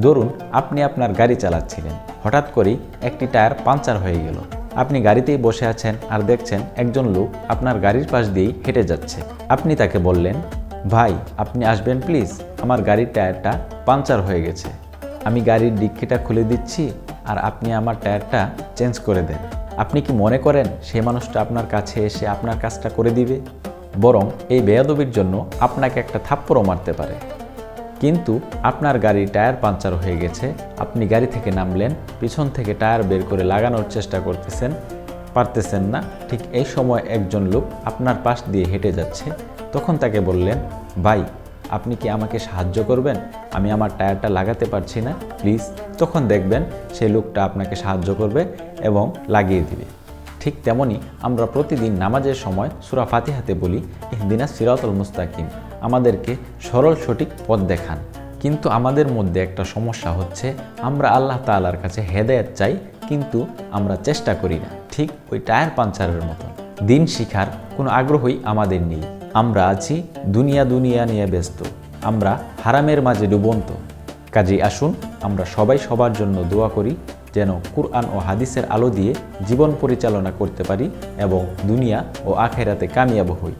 ধরুন আপনি আপনার গাড়ি চালাচ্ছিলেন, হঠাৎ করেই একটি টায়ার পাংচার হয়ে গেল। আপনি গাড়িতেই বসে আছেন আর দেখছেন একজন লোক আপনার গাড়ির পাশ দিয়েই হেঁটে যাচ্ছে। আপনি তাকে বললেন, ভাই আপনি আসবেন প্লিজ, আমার গাড়ির টায়ারটা পাংচার হয়ে গেছে। আমি গাড়ির ডিক্কিটা খুলে দিচ্ছি আর আপনি আমার টায়ারটা চেঞ্জ করে দেন। আপনি কি মনে করেন সেই মানুষটা আপনার কাছে এসে আপনার কাজটা করে দিবে? বরং এই বেয়াদবির জন্য আপনাকে একটা থাপ্পড়ও মারতে পারে। কিন্তু আপনার গাড়ির টায়ার পাংচার হয়ে গেছে, আপনি গাড়ি থেকে নামলেন, পিছন থেকে টায়ার বের করে লাগানোর চেষ্টা করতেছেন, পারতেছেন না। ঠিক এই সময় একজন লোক আপনার পাশ দিয়ে হেঁটে যাচ্ছে। তখন তাকে বললেন, ভাই আপনি কি আমাকে সাহায্য করবেন? আমি আমার টায়ারটা লাগাতে পারছি না, প্লিজ। তখন দেখবেন সেই লোকটা আপনাকে সাহায্য করবে এবং লাগিয়ে দিবে। ঠিক তেমনি আমরা প্রতিদিন নামাজের সময় সূরা ফাতিহাতে বলি, ইহদিনাস সিরাতাল মুস্তাকিম, আমাদেরকে সরল সঠিক পথ দেখান। কিন্তু আমাদের মধ্যে একটা সমস্যা হচ্ছে, আমরা আল্লাহ তাআলার কাছে হেদায়েত চাই, কিন্তু আমরা চেষ্টা করি না। ঠিক ওই টায়ার পাংচারের মতন। দিন শিখার কোনো আগ্রহই আমাদের নেই। আমরা আছি দুনিয়া দুনিয়া নিয়ে ব্যস্ত, আমরা হারামের মাঝে ডুবন্ত। কাজেই আসুন আমরা সবাই সবার জন্য দোয়া করি, যেন কুরআন ও হাদিসের আলো দিয়ে জীবন পরিচালনা করতে পারি এবং দুনিয়া ও আখিরাতে কামিয়াব হই।